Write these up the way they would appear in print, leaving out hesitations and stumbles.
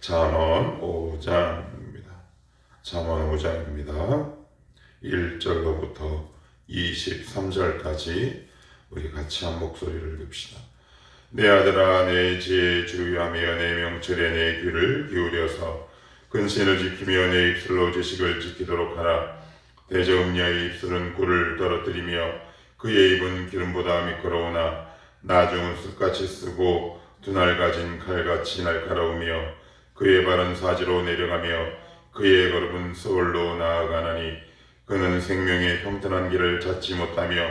잠언 5장입니다. 잠언 5장입니다. 1절로부터 23절까지 우리 같이 한 목소리를 냅시다. 내 아들아, 내 지혜에 주의하며 내 명철에 내 귀를 기울여서 근신을 지키며 내 입술로 지식을 지키도록 하라. 대저음녀의 입술은 꿀을 떨어뜨리며 그의 입은 기름보다 미끄러우나 나중은 숯같이 쓰고 두날 가진 칼같이 날카로우며 그의 발은 사지로 내려가며 그의 걸음은 서울로 나아가나니 그는 생명의 평탄한 길을 찾지 못하며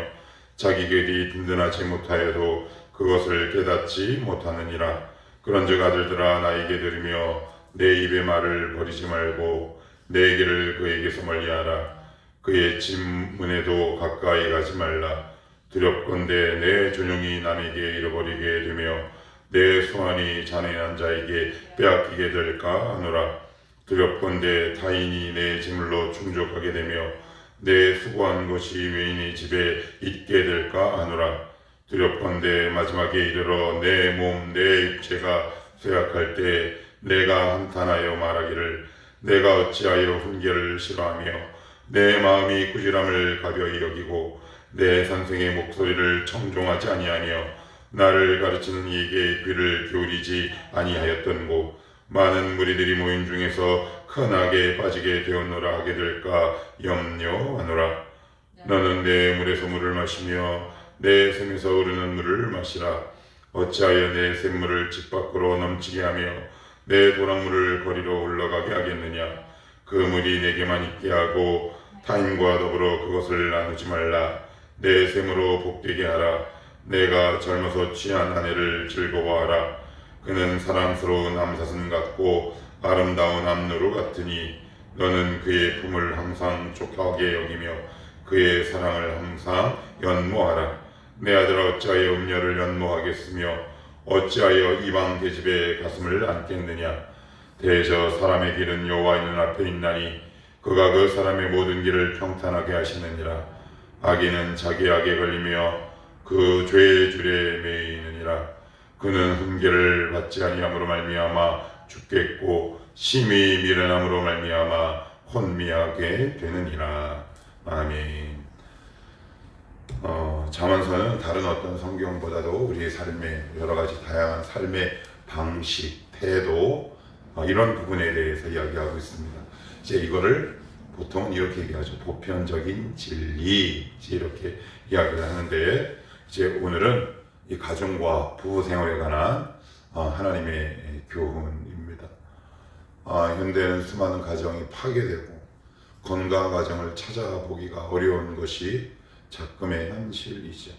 자기 길이 든든하지 못하여도 그것을 깨닫지 못하느니라. 그런즉 아들들아, 나에게 들으며 내 입의 말을 버리지 말고 내 길을 그에게서 멀리하라. 그의 집문에도 가까이 가지 말라. 두렵건대 내 존용이 남에게 잃어버리게 되며 내 소원이 잔인한 자에게 빼앗기게 될까 하노라. 두렵건대 타인이 내 재물로 충족하게 되며 내 수고한 것이 외인의 집에 있게 될까 하노라. 두렵건대 마지막에 이르러 내 몸 내 육체가 쇠약할 때 내가 한탄하여 말하기를 내가 어찌하여 훈계를 싫어하며 내 마음이 꾸지람을 가벼이 여기고 내 선생의 목소리를 청종하지 아니하며 나를 가르치는 이에게 귀를 기울이지 아니하였던고. 많은 무리들이 모인 중에서 큰 악에 빠지게 되었노라 하게 될까 염려하노라. 너는 내 물에서 물을 마시며 내 샘에서 흐르는 물을 마시라. 어찌하여 내 샘물을 집 밖으로 넘치게 하며 내 도랑물을 거리로 흘러가게 하겠느냐. 그 물이 내게만 있게 하고 타인과 더불어 그것을 나누지 말라. 내 샘으로 복되게 하라. 내가 젊어서 취한 한 해를 즐거워하라. 그는 사랑스러운 암사슴 같고 아름다운 암누루 같으니 너는 그의 품을 항상 촉하게 여기며 그의 사랑을 항상 연모하라. 내 아들아, 어찌하여 음녀를 연모하겠으며 어찌하여 이방 계집의 가슴을 안겠느냐. 대저 사람의 길은 여호와의 눈앞에 있나니 그가 그 사람의 모든 길을 평탄하게 하시느니라. 악인은 자기 악에 걸리며 그 죄의 줄에 매이느니라. 그는 훈계를 받지 아니함으로 말미암아 죽겠고 심히 미련함으로 말미암아 혼미하게 되느니라. 아멘. 잠언서는 다른 어떤 성경보다도 우리의 삶의 여러 가지 다양한 삶의 방식, 태도, 이런 부분에 대해서 이야기하고 있습니다. 이제 이거를 보통은 이렇게 얘기하죠. 보편적인 진리, 이렇게 이야기를 하는데, 이제 오늘은 이 가정과 부부 생활에 관한 하나님의 교훈입니다. 현대는 수많은 가정이 파괴되고 건강한 가정을 찾아보기가 어려운 것이 작금의 현실이죠.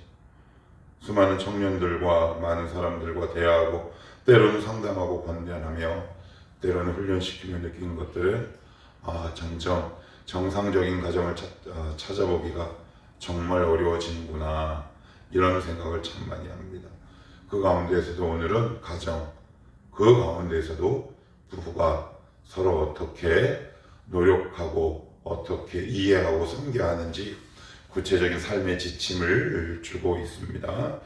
수많은 청년들과 많은 사람들과 대화하고 때로는 상담하고 권면하며 때로는 훈련시키며 느끼는 것들은 점점 정상적인 가정을 찾아보기가 정말 어려워지는구나, 이런 생각을 참 많이 합니다. 그 가운데에서도 오늘은 가정, 그 가운데에서도 부부가 서로 어떻게 노력하고 어떻게 이해하고 섬겨하는지 구체적인 삶의 지침을 주고 있습니다.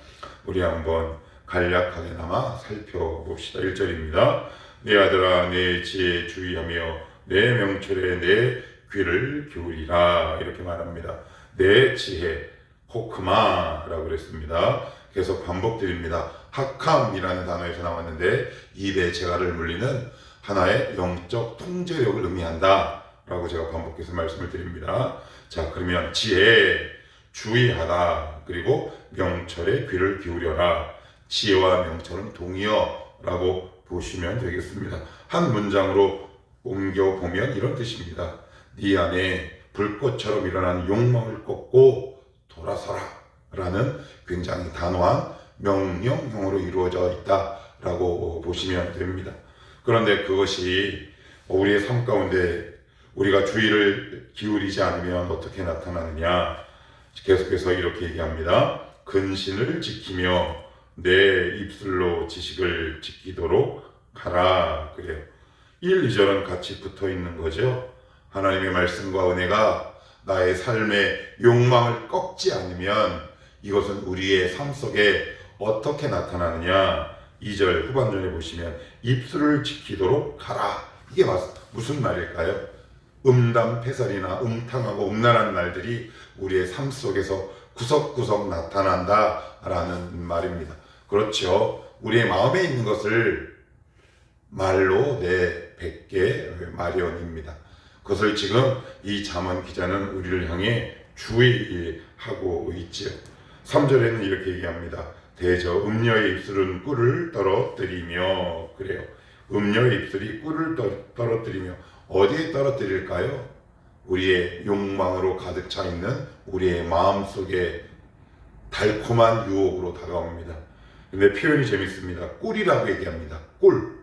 우리 한번 간략하게나마 살펴봅시다. 1절입니다. 내 아들아, 내 지혜에 주의하며 내 명철에 내 귀를 기울이라. 이렇게 말합니다. 내 지혜, 호크마라고 그랬습니다. 계속 반복드립니다. 하캄이라는 단어에서 나왔는데 입에 재갈을 물리는 하나의 영적 통제력을 의미한다 라고 제가 반복해서 말씀을 드립니다. 자, 그러면 지혜, 주의하다, 그리고 명철에 귀를 기울여라. 지혜와 명철은 동의어 라고 보시면 되겠습니다. 한 문장으로 옮겨보면 이런 뜻입니다. 네 안에 불꽃처럼 일어나는 욕망을 꺾고 돌아서라 라는 굉장히 단호한 명령형으로 이루어져 있다 라고 보시면 됩니다. 그런데 그것이 우리의 삶 가운데 우리가 주의를 기울이지 않으면 어떻게 나타나느냐. 계속해서 이렇게 얘기합니다. 근신을 지키며 내 입술로 지식을 지키도록 하라. 그래요. 1, 2절은 같이 붙어 있는 거죠. 하나님의 말씀과 은혜가 나의 삶의 욕망을 꺾지 않으면 이것은 우리의 삶 속에 어떻게 나타나느냐. 2절 후반전에 보시면 입술을 지키도록 하라. 이게 무슨 말일까요? 음담패설이나 음탕하고 음란한 날들이 우리의 삶 속에서 구석구석 나타난다라는 말입니다. 그렇죠. 우리의 마음에 있는 것을 말로 내뱉게 마련입니다. 그것을 지금 이 잠언 기자는 우리를 향해 주의하고 있지요. 3절에는 이렇게 얘기합니다. 대저 음녀의 입술은 꿀을 떨어뜨리며. 그래요. 음녀의 입술이 꿀을 떨어뜨리며 어디에 떨어뜨릴까요? 우리의 욕망으로 가득 차 있는 우리의 마음속에 달콤한 유혹으로 다가옵니다. 근데 표현이 재밌습니다. 꿀이라고 얘기합니다. 꿀.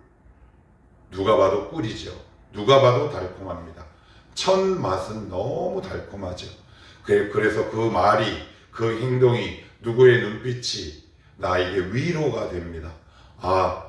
누가 봐도 꿀이죠. 누가 봐도 달콤합니다. 첫 맛은 너무 달콤하죠. 그래서 그 말이, 그 행동이, 누구의 눈빛이 나에게 위로가 됩니다. 아,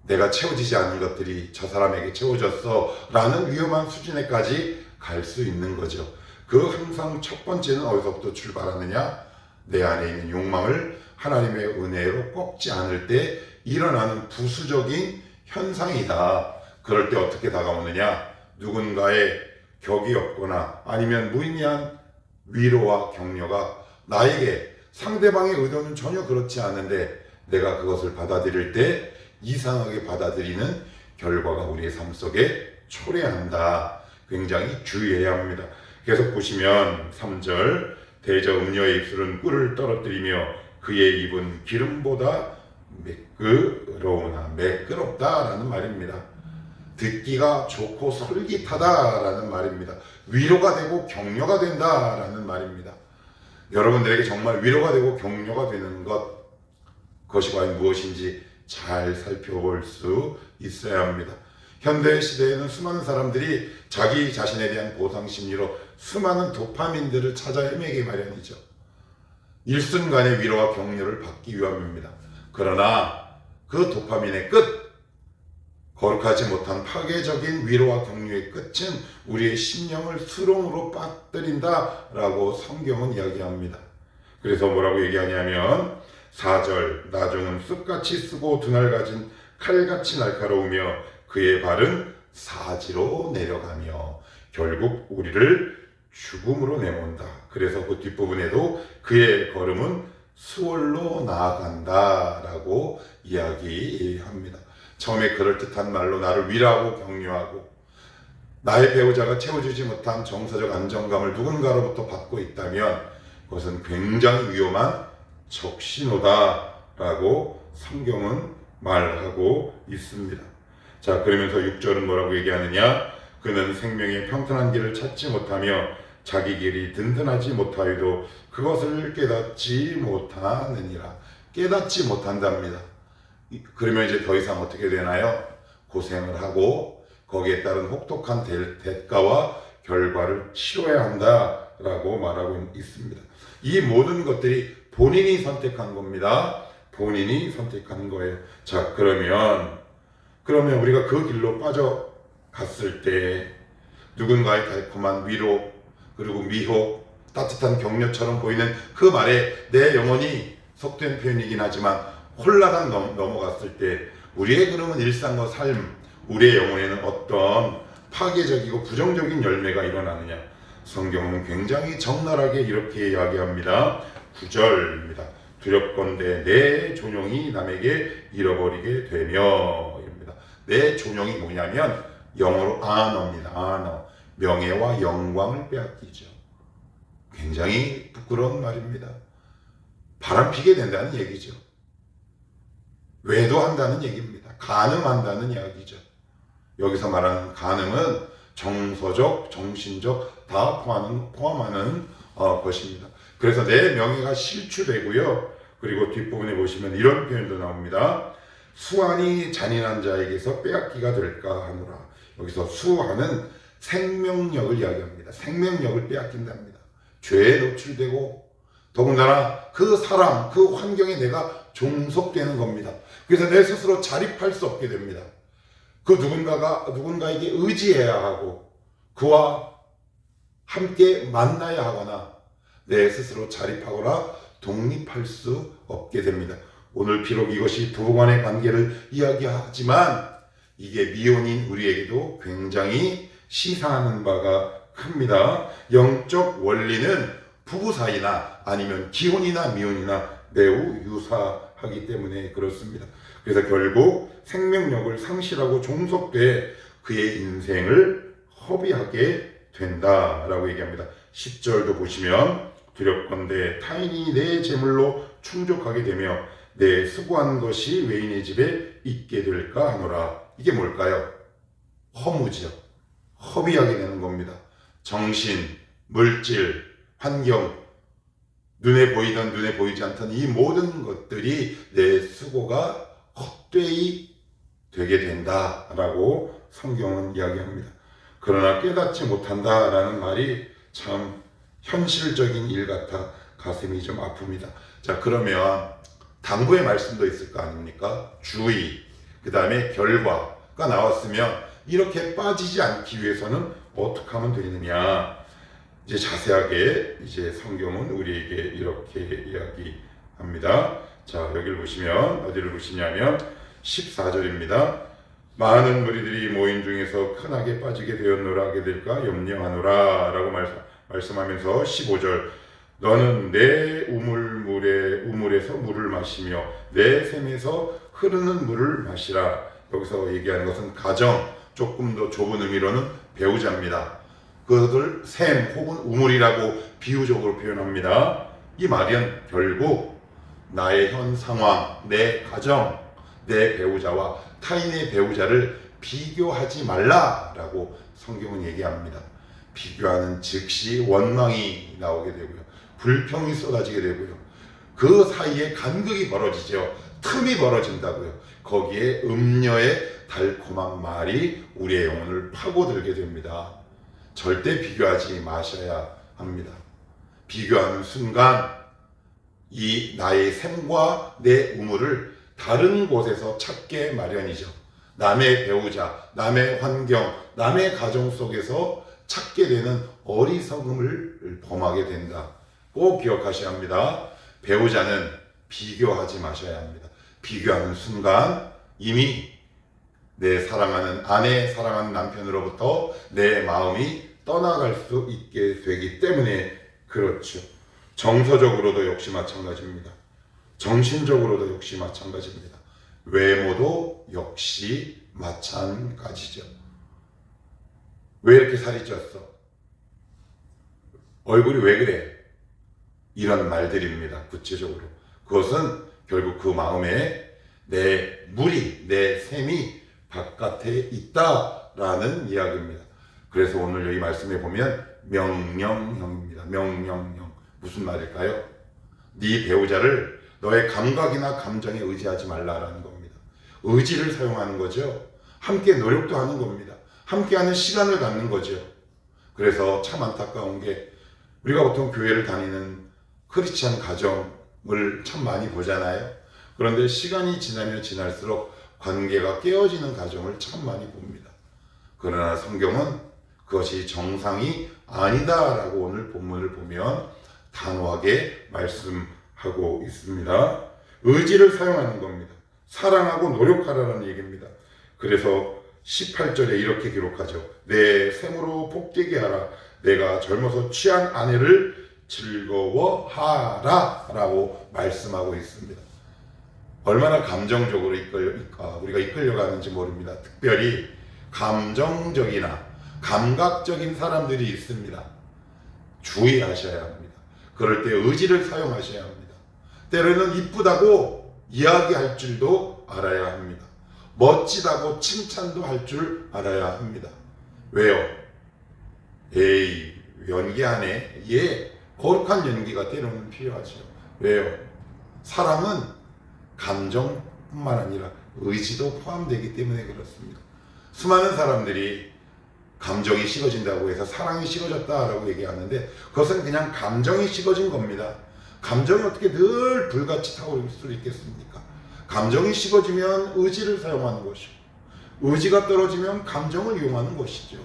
내가 채워지지 않은 것들이 저 사람에게 채워졌어 라는 위험한 수준에까지 갈 수 있는 거죠. 항상 첫 번째는 어디서부터 출발하느냐? 내 안에 있는 욕망을 하나님의 은혜로 꺾지 않을 때 일어나는 부수적인 현상이다. 그럴 때 어떻게 다가오느냐? 누군가의 격이 없거나 아니면 무의미한 위로와 격려가 나에게, 상대방의 의도는 전혀 그렇지 않은데 내가 그것을 받아들일 때 이상하게 받아들이는 결과가 우리의 삶 속에 초래한다. 굉장히 주의해야 합니다. 계속 보시면 3절 대저 음녀의 입술은 꿀을 떨어뜨리며 그의 입은 기름보다 매끄럽다라는 말입니다. 듣기가 좋고 솔깃하다라는 말입니다. 위로가 되고 격려가 된다라는 말입니다. 여러분들에게 정말 위로가 되고 격려가 되는 그것이 과연 무엇인지 잘 살펴볼 수 있어야 합니다. 현대 시대에는 수많은 사람들이 자기 자신에 대한 보상 심리로 수많은 도파민들을 찾아 헤매기 마련이죠. 일순간의 위로와 격려를 받기 위함입니다. 그러나 그 도파민의 끝, 거룩하지 못한 파괴적인 위로와 격려의 끝은 우리의 심령을 수렁으로 빠뜨린다라고 성경은 이야기합니다. 그래서 뭐라고 얘기하냐면 4절 나중은 쑥같이 쓰고 두 날 가진 칼같이 날카로우며 그의 발은 사지로 내려가며 결국 우리를 죽음으로 내몬다. 그래서 그 뒷부분에도 그의 걸음은 수월로 나아간다라고 이야기합니다. 처음에 그럴듯한 말로 나를 위로하고 격려하고 나의 배우자가 채워주지 못한 정서적 안정감을 누군가로부터 받고 있다면 그것은 굉장히 위험한 적신호다라고 성경은 말하고 있습니다. 자, 그러면서 6절은 뭐라고 얘기하느냐? 그는 생명의 평탄한 길을 찾지 못하며 자기 길이 든든하지 못하여도 그것을 깨닫지 못하느니라. 깨닫지 못한답니다. 그러면 이제 더 이상 어떻게 되나요? 고생을 하고 거기에 따른 혹독한 대가와 결과를 치러야 한다라고 말하고 있습니다. 이 모든 것들이 본인이 선택한 겁니다. 본인이 선택한 거예요. 자, 그러면 우리가 그 길로 빠져갔을 때 누군가의 달콤한 위로 그리고 미혹, 따뜻한 격려처럼 보이는 그 말에 내 영혼이 속된 표현이긴 하지만 홀라당 넘어갔을 때 우리의 그러면 일상과 삶, 우리의 영혼에는 어떤 파괴적이고 부정적인 열매가 일어나느냐? 성경은 굉장히 적나라하게 이렇게 이야기합니다. 9절입니다. 두렵건대 내 존용이 남에게 잃어버리게 되며 입니다. 내 존용이 뭐냐면 영어로 honor입니다. honor. 명예와 영광을 빼앗기죠. 굉장히 부끄러운 말입니다. 바람피게 된다는 얘기죠. 외도한다는 얘기입니다. 간음한다는 이야기죠. 여기서 말하는 간음은 정서적, 정신적 다 포함하는 것입니다. 그래서 내 명예가 실추되고요. 그리고 뒷부분에 보시면 이런 표현도 나옵니다. 수완이 잔인한 자에게서 빼앗기가 될까 하노라. 여기서 수완은 생명력을 이야기합니다. 생명력을 빼앗긴답니다. 죄에 노출되고 더군다나 그 사람, 그 환경에 내가 종속되는 겁니다. 그래서 내 스스로 자립할 수 없게 됩니다. 그 누군가에게 의지해야 하고 그와 함께 만나야 하거나 내 스스로 자립하거나 독립할 수 없게 됩니다. 오늘 비록 이것이 부부간의 관계를 이야기하지만 이게 미혼인 우리에게도 굉장히 시사하는 바가 큽니다. 영적 원리는 부부 사이나 아니면 기혼이나 미혼이나 매우 유사하기 때문에 그렇습니다. 그래서 결국 생명력을 상실하고 종속돼 그의 인생을 허비하게 된다라고 얘기합니다. 10절도 보시면 두렵건대 타인이 내 재물로 충족하게 되며 내 수고한 것이 외인의 집에 있게 될까 하노라. 이게 뭘까요? 허무죠. 허비하게 되는 겁니다. 정신, 물질, 환경, 눈에 보이던 눈에 보이지 않던 이 모든 것들이 내 수고가 헛되이 되게 된다라고 성경은 이야기합니다. 그러나 깨닫지 못한다라는 말이 참 현실적인 일 같아 가슴이 좀 아픕니다. 자, 그러면 당부의 말씀도 있을 거 아닙니까? 주의, 그 다음에 결과가 나왔으면 이렇게 빠지지 않기 위해서는 어떻게 하면 되느냐? 이제 자세하게 이제 성경은 우리에게 이렇게 이야기합니다. 자, 여기를 보시면 어디를 보시냐면 14절입니다. 많은 무리들이 모인 중에서 큰악에 빠지게 되었노라 하게 될까 염려하노라 라고 말씀하면서 15절 너는 내 우물에서 물을 마시며 내 샘에서 흐르는 물을 마시라. 여기서 얘기하는 것은 가정, 조금 더 좁은 의미로는 배우자입니다. 그것을 샘 혹은 우물이라고 비유적으로 표현합니다. 이 말은 결국 나의 현 상황, 내 가정, 내 배우자와 타인의 배우자를 비교하지 말라라고 성경은 얘기합니다. 비교하는 즉시 원망이 나오게 되고요. 불평이 쏟아지게 되고요. 그 사이에 간극이 벌어지죠. 틈이 벌어진다고요. 거기에 음녀의 달콤한 말이 우리의 영혼을 파고들게 됩니다. 절대 비교하지 마셔야 합니다. 비교하는 순간 이 나의 샘과 내 우물을 다른 곳에서 찾게 마련이죠. 남의 배우자, 남의 환경, 남의 가정 속에서 찾게 되는 어리석음을 범하게 된다. 꼭 기억하셔야 합니다. 배우자는 비교하지 마셔야 합니다. 비교하는 순간 이미 내 사랑하는 아내, 사랑하는 남편으로부터 내 마음이 떠나갈 수 있게 되기 때문에 그렇죠. 정서적으로도 역시 마찬가지입니다. 정신적으로도 역시 마찬가지입니다. 외모도 역시 마찬가지죠. 왜 이렇게 살이 쪘어? 얼굴이 왜 그래? 이런 말들입니다. 구체적으로. 그것은 결국 그 마음에 내 물이, 내 샘이 바깥에 있다라는 이야기입니다. 그래서 오늘 여기 말씀해 보면 명령형입니다. 명령형. 무슨 말일까요? 네 배우자를 너의 감각이나 감정에 의지하지 말라라는 겁니다. 의지를 사용하는 거죠. 함께 노력도 하는 겁니다. 함께하는 시간을 갖는 거죠. 그래서 참 안타까운 게 우리가 보통 교회를 다니는 크리스찬 가정을 참 많이 보잖아요. 그런데 시간이 지나면 지날수록 관계가 깨어지는 가정을 참 많이 봅니다. 그러나 성경은 그것이 정상이 아니다라고 오늘 본문을 보면 단호하게 말씀하고 있습니다. 의지를 사용하는 겁니다. 사랑하고 노력하라는 얘기입니다. 그래서 18절에 이렇게 기록하죠. 내 샘으로 복되게 하라. 내가 젊어서 취한 아내를 즐거워하라 라고 말씀하고 있습니다. 얼마나 감정적으로 우리가 이끌려가는지 모릅니다. 특별히 감정적이나 감각적인 사람들이 있습니다. 주의하셔야 합니다. 그럴 때 의지를 사용하셔야 합니다. 때로는 이쁘다고 이야기할 줄도 알아야 합니다. 멋지다고 칭찬도 할 줄 알아야 합니다. 왜요? 에이, 연기하네. 예, 거룩한 연기가 때로는 필요하죠. 왜요? 사랑은 감정뿐만 아니라 의지도 포함되기 때문에 그렇습니다. 수많은 사람들이 감정이 식어진다고 해서 사랑이 식어졌다라고 얘기하는데 그것은 그냥 감정이 식어진 겁니다. 감정이 어떻게 늘 불같이 타오를 수 있겠습니까? 감정이 식어지면 의지를 사용하는 것이고 의지가 떨어지면 감정을 이용하는 것이죠.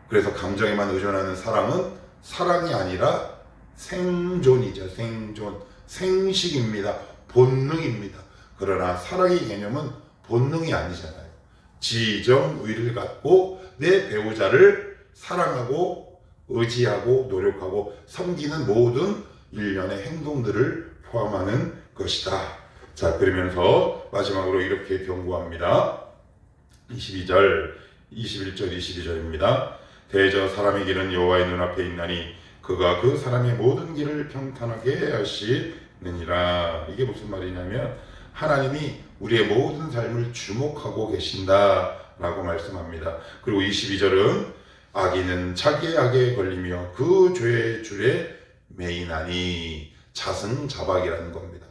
그래서 감정에만 의존하는 사랑은 사랑이 아니라 생존이죠. 생존, 생식입니다. 본능입니다. 그러나 사랑의 개념은 본능이 아니잖아요. 지정의를 갖고 내 배우자를 사랑하고 의지하고 노력하고 섬기는 모든 일련의 행동들을 포함하는 것이다. 자, 그러면서 마지막으로 이렇게 경고합니다. 21절, 22절입니다. 대저 사람의 길은 여호와의 눈앞에 있나니 그가 그 사람의 모든 길을 평탄하게 하시느니라. 이게 무슨 말이냐면 하나님이 우리의 모든 삶을 주목하고 계신다라고 말씀합니다. 그리고 22절은 악인은 자기의 악에 걸리며 그 죄의 줄에 매이나니 자승자박이라는 겁니다.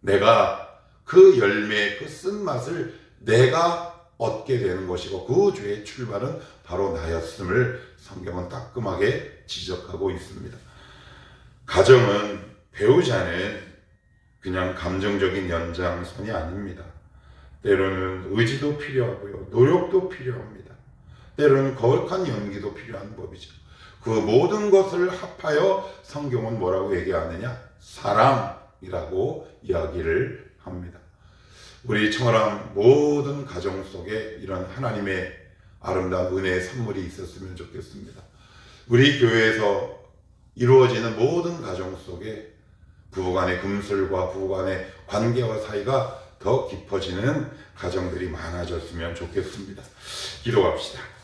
내가 그 열매, 그 쓴맛을 내가 얻게 되는 것이고 그 죄의 출발은 바로 나였음을 성경은 따끔하게 지적하고 있습니다. 가정은 배우자는 그냥 감정적인 연장선이 아닙니다. 때로는 의지도 필요하고요. 노력도 필요합니다. 때로는 거룩한 연기도 필요한 법이죠. 그 모든 것을 합하여 성경은 뭐라고 얘기하느냐? 사랑이라고 이야기를 합니다. 우리 청어람 모든 가정 속에 이런 하나님의 아름다운 은혜의 선물이 있었으면 좋겠습니다. 우리 교회에서 이루어지는 모든 가정 속에 부부간의 금슬과 부부간의 관계와 사이가 더 깊어지는 가정들이 많아졌으면 좋겠습니다. 기도합시다.